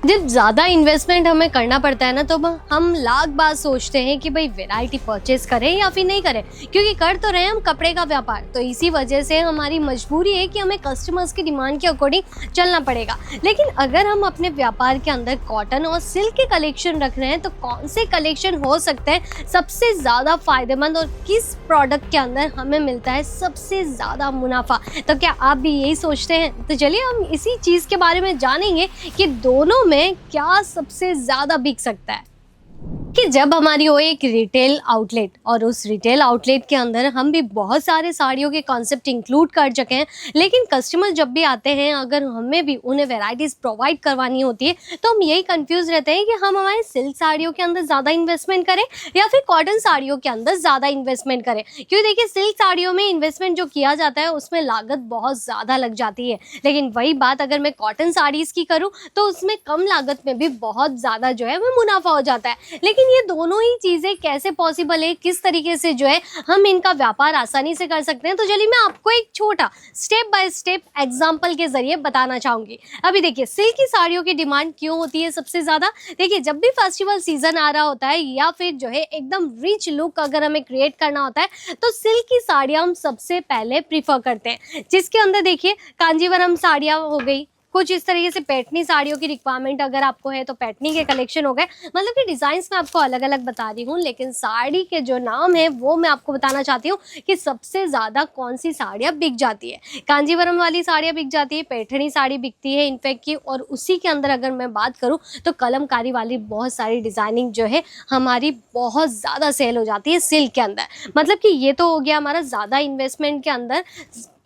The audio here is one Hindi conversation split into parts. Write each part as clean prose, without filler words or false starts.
जब ज़्यादा इन्वेस्टमेंट हमें करना पड़ता है ना, तो हम लाख बार सोचते हैं कि भाई वैरायटी परचेज करें या फिर नहीं करें, क्योंकि कर तो रहे हैं हम कपड़े का व्यापार। तो इसी वजह से हमारी मजबूरी है कि हमें कस्टमर्स की डिमांड के अकॉर्डिंग चलना पड़ेगा। लेकिन अगर हम अपने व्यापार के अंदर कॉटन और सिल्क के कलेक्शन रख रहे हैं, तो कौन से कलेक्शन हो सकते हैं सबसे ज़्यादा फायदेमंद और किस प्रोडक्ट के अंदर हमें मिलता है सबसे ज़्यादा मुनाफा? तो क्या आप भी यही सोचते हैं? तो चलिए हम इसी चीज़ के बारे में जानेंगे कि दोनों में क्या सबसे ज्यादा बिक सकता है। कि जब हमारी हो एक रिटेल आउटलेट और उस रिटेल आउटलेट के अंदर हम भी बहुत सारे साड़ियों के कॉन्सेप्ट इंक्लूड कर चुके हैं, लेकिन कस्टमर जब भी आते हैं, अगर हमें भी उन्हें वैरायटीज़ प्रोवाइड करवानी होती है, तो हम यही कंफ्यूज रहते हैं कि हम हमारे सिल्क साड़ियों के अंदर ज़्यादा इन्वेस्टमेंट करें या फिर कॉटन साड़ियों के अंदर ज़्यादा इन्वेस्टमेंट करें। क्योंकि देखिए, सिल्क साड़ियों में इन्वेस्टमेंट जो किया जाता है उसमें लागत बहुत ज़्यादा लग जाती है, लेकिन वही बात अगर मैं कॉटन साड़ीज़ की करूँ तो उसमें कम लागत में भी बहुत ज़्यादा जो है वो मुनाफा हो जाता है। लेकिन ये दोनों ही चीजें कैसे पॉसिबल है, किस तरीके से जो है हम इनका व्यापार आसानी से कर सकते हैं, तो चलिए मैं आपको एक छोटा स्टेप बाय स्टेप एग्जांपल के जरिए बताना चाहूंगी। अभी देखिए, सिल्क की साड़ियों की डिमांड क्यों होती है सबसे ज्यादा? देखिए, जब भी फेस्टिवल सीजन आ रहा होता है या फिर जो है एकदम रिच लुक अगर हमें क्रिएट करना होता है, तो सिल्क की साड़ियां हम सबसे पहले प्रीफर करते हैं, जिसके अंदर देखिए कांजीवरम साड़ियां हो गई, कुछ इस तरीके से पैठनी साड़ियों की रिक्वायरमेंट अगर आपको है तो पैठनी के कलेक्शन हो गए। मतलब कि डिजाइन्स मैं आपको अलग अलग बता रही हूँ, लेकिन साड़ी के जो नाम है वो मैं आपको बताना चाहती हूँ कि सबसे ज़्यादा कौन सी साड़ियाँ बिक जाती है। कांजीवरम वाली साड़ियाँ बिक जाती है, पैठनी साड़ी बिकती है इनफैक्ट की, और उसी के अंदर अगर मैं बात करूँ तो कलमकारी वाली बहुत सारी डिज़ाइनिंग जो है हमारी बहुत ज़्यादा सेल हो जाती है सिल्क के अंदर। मतलब कि ये तो हो गया हमारा ज़्यादा इन्वेस्टमेंट के अंदर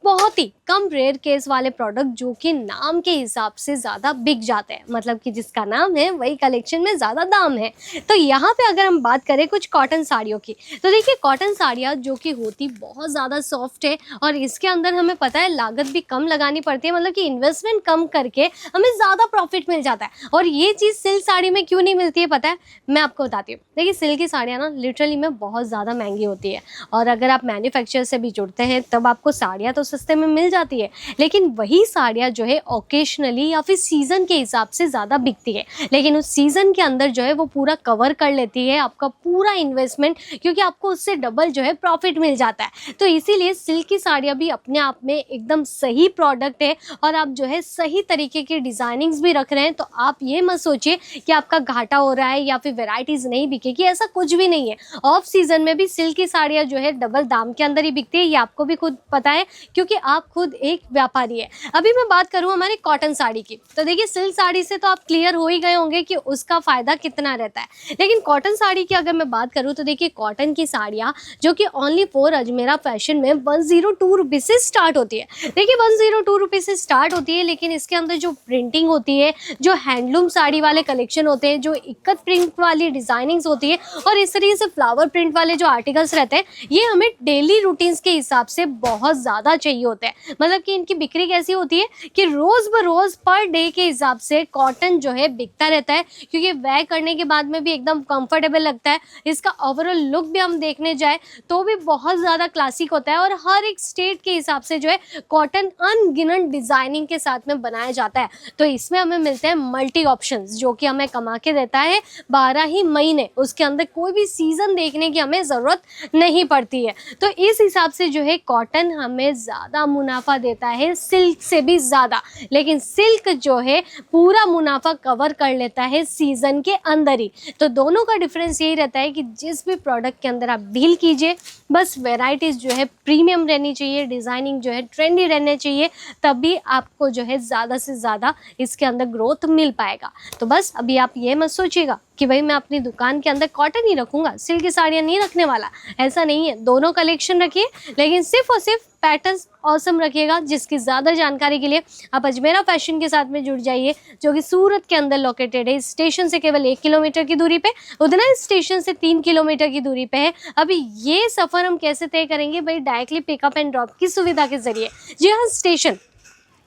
बहुत ही कम रेयर केस वाले प्रोडक्ट जो कि नाम के हिसाब से ज़्यादा बिक जाते हैं, मतलब कि जिसका नाम है वही कलेक्शन में ज़्यादा दाम है। तो यहाँ पे अगर हम बात करें कुछ कॉटन साड़ियों की, तो देखिए कॉटन साड़ियाँ जो कि होती बहुत ज़्यादा सॉफ्ट है और इसके अंदर हमें पता है लागत भी कम लगानी पड़ती है, मतलब कि इन्वेस्टमेंट कम करके हमें ज़्यादा प्रॉफिट मिल जाता है। और ये चीज़ सिल्क साड़ी में क्यों नहीं मिलती है पता है? मैं आपको बताती हूँ। देखिए, सिल्क की साड़ियाँ ना लिटरली में बहुत ज़्यादा महंगी होती है, और अगर आप मैन्युफैक्चर से भी जुड़ते हैं तब आपको साड़ियाँ तो सस्ते में मिल जाती है, लेकिन वही साड़ियाँ जो है ओकेशनली या फिर सीजन के हिसाब से ज़्यादा बिकती है। लेकिन उस सीजन के अंदर जो है वो पूरा कवर कर लेती है आपका पूरा इन्वेस्टमेंट, क्योंकि आपको उससे डबल जो है प्रॉफिट मिल जाता है। तो इसीलिए सिल्क की साड़ियाँ भी अपने आप में एकदम सही प्रोडक्ट है, और आप जो है सही तरीके की डिज़ाइनिंग्स भी रख रहे हैं, तो आप ये मत सोचिए कि आपका घाटा हो रहा है या फिर वेराइटीज़ नहीं बिकेगी, ऐसा कुछ भी नहीं है। ऑफ सीजन में भी सिल्क की साड़ियाँ जो है डबल दाम के अंदर ही बिकती है, ये आपको भी खुद पता है क्योंकि आप खुद एक व्यापारी है। अभी मैं बात करूं हमारी कॉटन साड़ी की, तो देखिए सिल्क साड़ी से तो आप क्लियर हो ही गए होंगे कि उसका फायदा कितना रहता है, लेकिन कॉटन साड़ी की अगर मैं बात करूं तो देखिए कॉटन की साड़ियां जो कि ओनली फॉर अजमेरा फैशन में 102 रुपीज से स्टार्ट होती है। देखिए 102 रुपीज से स्टार्ट होती है, लेकिन इसके अंदर जो प्रिंटिंग होती है, जो हैंडलूम साड़ी वाले कलेक्शन होते हैं, जो इक्कत प्रिंट वाली डिजाइनिंग्स होती है और इस तरीके से फ्लावर प्रिंट वाले जो आर्टिकल्स रहते हैं, ये हमें डेली रूटीन्स के हिसाब से बहुत ज़्यादा चाहिए होते हैं। मतलब कि इनकी बिक्री कैसी होती है कि रोज ब रोज पर डे के हिसाब से कॉटन जो है बिकता रहता है, क्योंकि वेयर करने के बाद में भी एकदम कंफर्टेबल लगता है। इसका ओवरऑल लुक भी हम देखने जाए तो भी बहुत ज़्यादा क्लासिक होता है, और हर एक स्टेट के हिसाब से जो है कॉटन अनगिनत डिजाइनिंग के साथ में बनाया जाता है। तो इसमें हमें मिलते हैं मल्टी ऑप्शंस, जो कि हमें कमा के देता है 12 ही महीने। उसके अंदर कोई भी सीजन देखने की हमें ज़रूरत नहीं पड़ती है। तो इस हिसाब से जो है कॉटन हमें ज़्यादा मुनाफा देता है सिल्क से भी ज़्यादा, लेकिन सिल्क जो है पूरा मुनाफा कवर कर लेता है सीजन के अंदर ही। तो दोनों का डिफरेंस यही रहता है कि जिस भी प्रोडक्ट के अंदर आप डील कीजिए, बस वेराइटीज़ जो है प्रीमियम रहनी चाहिए, डिज़ाइनिंग जो है ट्रेंडी रहने चाहिए, तभी आपको जो है ज़्यादा से ज़्यादा इसके अंदर ग्रोथ मिल पाएगा। तो बस अभी आप ये मत सोचिएगा कि भाई मैं अपनी दुकान के अंदर कॉटन ही रखूँगा, सिल्क की साड़ियाँ नहीं रखने वाला, ऐसा नहीं है। दोनों कलेक्शन रखिए, लेकिन सिर्फ और सिर्फ पैटर्न्स ऑसम रखिएगा। जिसकी ज़्यादा जानकारी के लिए आप अजमेरा फैशन के साथ में जुड़ जाइए, जो कि सूरत के अंदर लोकेटेड है। स्टेशन से केवल 1 किलोमीटर की दूरी पे, उधना स्टेशन से 3 किलोमीटर की दूरी पे है। अभी ये सफ़र हम कैसे तय करेंगे भाई? डायरेक्टली पिकअप एंड ड्रॉप की सुविधा के जरिए। जी हाँ, स्टेशन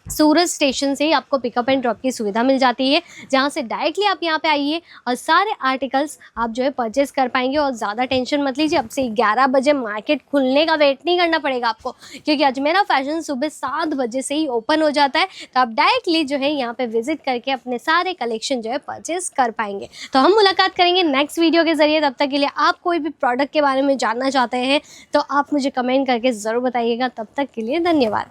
सूरत स्टेशन से ही आपको पिकअप एंड ड्रॉप की सुविधा मिल जाती है, जहाँ से डायरेक्टली आप यहाँ पे आइए और सारे आर्टिकल्स आप जो है परचेस कर पाएंगे। और ज़्यादा टेंशन मत लीजिए, अब से 11 बजे मार्केट खुलने का वेट नहीं करना पड़ेगा आपको, क्योंकि अजमेरा फैशन सुबह 7 बजे से ही ओपन हो जाता है। तो आप डायरेक्टली जो है यहाँ पे विजिट करके अपने सारे कलेक्शन जो है परचेस कर पाएंगे। तो हम मुलाकात करेंगे नेक्स्ट वीडियो के ज़रिए। तब तक के लिए आप कोई भी प्रोडक्ट के बारे में जानना चाहते हैं तो आप मुझे कमेंट करके ज़रूर बताइएगा। तब तक के लिए धन्यवाद।